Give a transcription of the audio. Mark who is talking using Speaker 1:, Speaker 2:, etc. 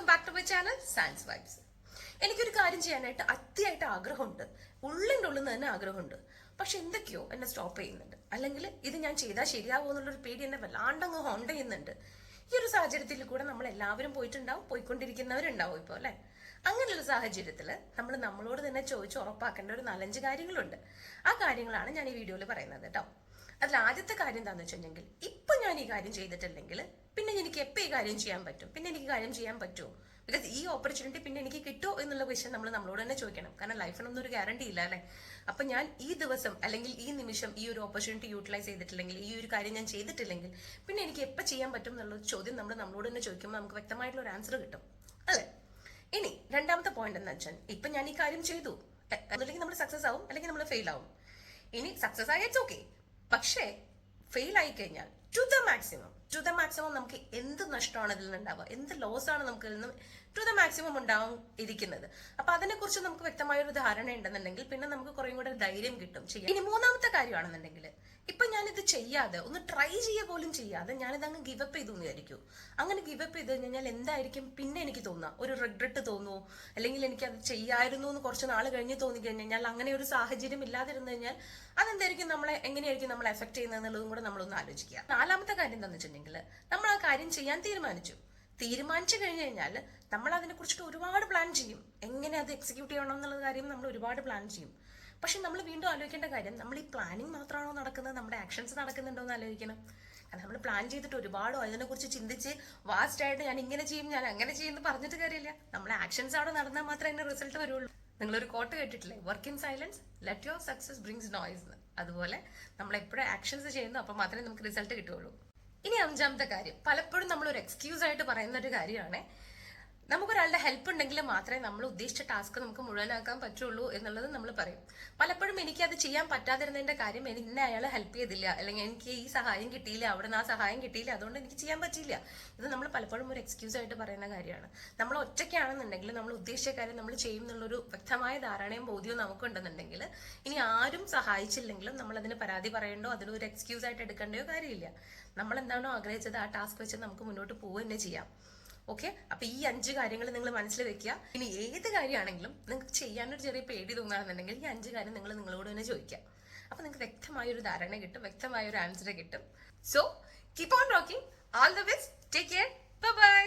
Speaker 1: Back to my channel science vibes. എനിക്കൊരു കാര്യം ചെയ്യാനായിട്ട് അതിയായിട്ട് ആഗ്രഹമുണ്ട്, ഉള്ളിൻ്റെ ഉള്ളിൽ നിന്ന് തന്നെ ആഗ്രഹമുണ്ട്. പക്ഷെ എന്തൊക്കെയോ എന്നെ സ്റ്റോപ്പ് ചെയ്യുന്നുണ്ട്, അല്ലെങ്കിൽ ഇത് ഞാൻ ചെയ്താൽ ശരിയാവുമോ എന്നുള്ളൊരു പേടി എന്നെ വല്ലാണ്ടങ്ങ് ഹോണ്ട് ചെയ്യുന്നുണ്ട്. ഈ ഒരു സാഹചര്യത്തിൽ കൂടെ നമ്മൾ എല്ലാവരും പോയിട്ടുണ്ടാവും, പോയിക്കൊണ്ടിരിക്കുന്നവരുണ്ടാവും ഇപ്പോൾ അല്ലെ. അങ്ങനെയുള്ള സാഹചര്യത്തിൽ നമ്മൾ നമ്മളോട് തന്നെ ചോദിച്ച് ഉറപ്പാക്കേണ്ട ഒരു 4-5 കാര്യങ്ങളുണ്ട്. ആ കാര്യങ്ങളാണ് ഞാൻ ഈ വീഡിയോയിൽ പറയുന്നത് കേട്ടോ. അതിൽ ആദ്യത്തെ കാര്യം എന്താണെന്ന് വെച്ചിട്ടുണ്ടെങ്കിൽ, ഇപ്പൊ ഞാൻ ഈ കാര്യം ചെയ്തിട്ടില്ലെങ്കിൽ പിന്നെ എനിക്ക് എപ്പോൾ ഈ കാര്യം ചെയ്യാൻ പറ്റും, പിന്നെ എനിക്ക് കാര്യം ചെയ്യാൻ പറ്റുമോ, ബിക്കോസ് ഈ ഓപ്പർച്യൂണിറ്റി പിന്നെ എനിക്ക് കിട്ടുമോ എന്നുള്ള ക്വസ്റ്റ്യൻ നമ്മൾ നമ്മളോട് തന്നെ ചോദിക്കണം. കാരണം ലൈഫിനൊന്നും ഒരു ഗ്യാരണ്ടി ഇല്ല അല്ലെ. അപ്പൊ ഞാൻ ഈ ദിവസം അല്ലെങ്കിൽ ഈ നിമിഷം ഈ ഒരു ഓപ്പർച്യൂണിറ്റി യൂട്ടിലൈസ് ചെയ്തിട്ടില്ലെങ്കിൽ, ഈ ഒരു കാര്യം ഞാൻ ചെയ്തിട്ടില്ലെങ്കിൽ പിന്നെ എനിക്ക് എപ്പോൾ ചെയ്യാൻ പറ്റും എന്നുള്ള ചോദ്യം നമ്മൾ നമ്മളോട് തന്നെ ചോദിക്കുമ്പോൾ നമുക്ക് വ്യക്തമായിട്ടുള്ള ഒരു ആൻസർ കിട്ടും അല്ലെ. ഇനി രണ്ടാമത്തെ പോയിന്റ് എന്ന് വെച്ചാൽ, ഇപ്പൊ ഞാൻ ഈ കാര്യം ചെയ്തു അല്ലെങ്കിൽ നമ്മൾ സക്സസ് ആവും അല്ലെങ്കിൽ നമ്മൾ ഫെയിൽ ആവും. ഇനി സക്സസ് ആയ ഇറ്റ്സ് ഓക്കെ, പക്ഷേ ഫെയിൽ ആയി കഴിഞ്ഞാൽ ടു ദ മാക്സിമം നമുക്ക് എന്ത് നഷ്ടമാണ് ഇതിൽ നിന്നുണ്ടാവുക, എന്ത് ലോസ് ആണ് നമുക്ക് ഇതിൽ നിന്ന് ടു ദ മാക്സിമം ഉണ്ടാവും ഇരിക്കുന്നത്. അപ്പൊ അതിനെക്കുറിച്ച് നമുക്ക് വ്യക്തമായ ഒരു ധാരണ ഉണ്ടെന്നുണ്ടെങ്കിൽ പിന്നെ നമുക്ക് കുറേ കൂടെ ധൈര്യം കിട്ടും ചെയ്യാം. ഇനി മൂന്നാമത്തെ കാര്യമാണെന്നുണ്ടെങ്കിൽ, ഇപ്പൊ ഞാനിത് ചെയ്യാതെ ഒന്ന് ട്രൈ ചെയ്യുക പോലും ചെയ്യാതെ ഞാനിത് അങ്ങ് ഗിവപ്പ് ചെയ്തു എന്ന് വിചാരിക്കും. അങ്ങനെ ഗിവപ്പ് ചെയ്ത് കഴിഞ്ഞാൽ എന്തായിരിക്കും പിന്നെ എനിക്ക് തോന്നുക, ഒരു റിഗ്രറ്റ് തോന്നുമോ, അല്ലെങ്കിൽ എനിക്ക് അത് ചെയ്യായിരുന്നു എന്ന് കുറച്ച് നാൾ കഴിഞ്ഞ് തോന്നി കഴിഞ്ഞാൽ, അങ്ങനെ ഒരു സാഹചര്യം ഇല്ലാതിരുന്നു കഴിഞ്ഞാൽ അതെന്തായിരിക്കും നമ്മളെ എങ്ങനെയായിരിക്കും നമ്മളെ എഫക്ട് ചെയ്യുന്നത് എന്നുള്ളതും കൂടെ നമ്മളൊന്ന് ആലോചിക്കുക. നാലാമത്തെ കാര്യം എന്താണെന്ന് വെച്ചിട്ടുണ്ടെങ്കിൽ, നമ്മൾ ആ കാര്യം ചെയ്യാൻ തീരുമാനിച്ചു കഴിഞ്ഞു കഴിഞ്ഞാൽ നമ്മൾ അതിനെ കുറിച്ചിട്ട് ഒരുപാട് പ്ലാൻ ചെയ്യും, എങ്ങനെ അത് എക്സിക്യൂട്ട് ചെയ്യണം എന്നുള്ള കാര്യം നമ്മൾ ഒരുപാട് പ്ലാൻ ചെയ്യും. പക്ഷെ നമ്മൾ വീണ്ടും ആലോചിക്കേണ്ട കാര്യം, നമ്മൾ ഈ പ്ലാനിങ് മാത്രമാണോ നടക്കുന്നത്, നമ്മുടെ ആക്ഷൻസ് നടക്കുന്നുണ്ടോ എന്ന് ആലോചിക്കണം. കാരണം നമ്മൾ പ്ലാൻ ചെയ്തിട്ട് ഒരുപാടോ അതിനെക്കുറിച്ച് ചിന്തിച്ച് വാസ്റ്റ് ആയിട്ട് ഞാൻ ഇങ്ങനെ ചെയ്യും ഞാൻ അങ്ങനെ ചെയ്യുമെന്ന് പറഞ്ഞിട്ട് കാര്യമില്ല. നമ്മുടെ ആക്ഷൻസ് അവിടെ നടന്നാൽ മാത്രമേ അതിന്റെ റിസൾട്ട് വരുള്ളൂ. നിങ്ങളൊരു കോട്ട് കേട്ടിട്ടില്ലേ, work in silence let your success brings noise എന്ന്. അതുപോലെ നമ്മൾ എപ്പോഴും ആക്ഷൻസ് ചെയ്യുന്നു, അപ്പോൾ മാത്രമേ നമുക്ക് റിസൾട്ട് കിട്ടുള്ളൂ. ഇനി അഞ്ചാമത്തെ കാര്യം, പലപ്പോഴും നമ്മൾ ഒരു എക്സ്ക്യൂസ് ആയിട്ട് പറയുന്ന ഒരു കാര്യമാണ്, നമുക്കൊരാളുടെ ഹെൽപ്പ് ഉണ്ടെങ്കിൽ മാത്രമേ നമ്മൾ ഉദ്ദേശിച്ച ടാസ്ക് നമുക്ക് മുഴുവനാക്കാൻ പറ്റുള്ളൂ എന്നുള്ളത് നമ്മൾ പറയും. പലപ്പോഴും എനിക്കത് ചെയ്യാൻ പറ്റാതിരുന്നതിന്റെ കാര്യം, എന്നെ അയാൾ ഹെൽപ്പ് ചെയ്തില്ല, അല്ലെങ്കിൽ എനിക്ക് ഈ സഹായം കിട്ടിയില്ല, അവിടെ നിന്ന് ആ സഹായം കിട്ടിയില്ല, അതുകൊണ്ട് എനിക്ക് ചെയ്യാൻ പറ്റിയില്ല. ഇത് നമ്മൾ പലപ്പോഴും ഒരു എക്സ്ക്യൂസ് ആയിട്ട് പറയുന്ന കാര്യമാണ്. നമ്മൾ ഒറ്റയ്ക്കാണെന്നുണ്ടെങ്കിൽ നമ്മൾ ഉദ്ദേശിച്ച കാര്യം നമ്മൾ ചെയ്യും എന്നുള്ളൊരു വ്യക്തമായ ധാരണയും ബോധ്യവും നമുക്കുണ്ടെന്നുണ്ടെങ്കിൽ ഇനി ആരും സഹായിച്ചില്ലെങ്കിലും നമ്മൾ അതിന് പരാതി പറയേണ്ടോ അതിലൊരു എക്സ്ക്യൂസ് ആയിട്ട് എടുക്കേണ്ടയോ കാര്യമില്ല. നമ്മൾ എന്താണോ ആഗ്രഹിച്ചത് ആ ടാസ്ക് വെച്ച് നമുക്ക് മുന്നോട്ട് പോവുക തന്നെ ചെയ്യാം. ഓക്കെ, അപ്പൊ ഈ 5 കാര്യങ്ങൾ നിങ്ങൾ മനസ്സിൽ വെക്കുക. ഇനി ഏത് കാര്യമാണെങ്കിലും നിങ്ങൾക്ക് ചെയ്യാനൊരു ചെറിയ പേടി തോന്നുകയാണെന്നുണ്ടെങ്കിൽ ഈ 5 കാര്യം നിങ്ങൾ നിങ്ങളോട് തന്നെ ചോദിക്കാം. അപ്പൊ നിങ്ങൾക്ക് വ്യക്തമായ ഒരു ധാരണ കിട്ടും, വ്യക്തമായ ഒരു ആൻസർ കിട്ടും. So keep on rocking. All the best. Take care. Bye bye.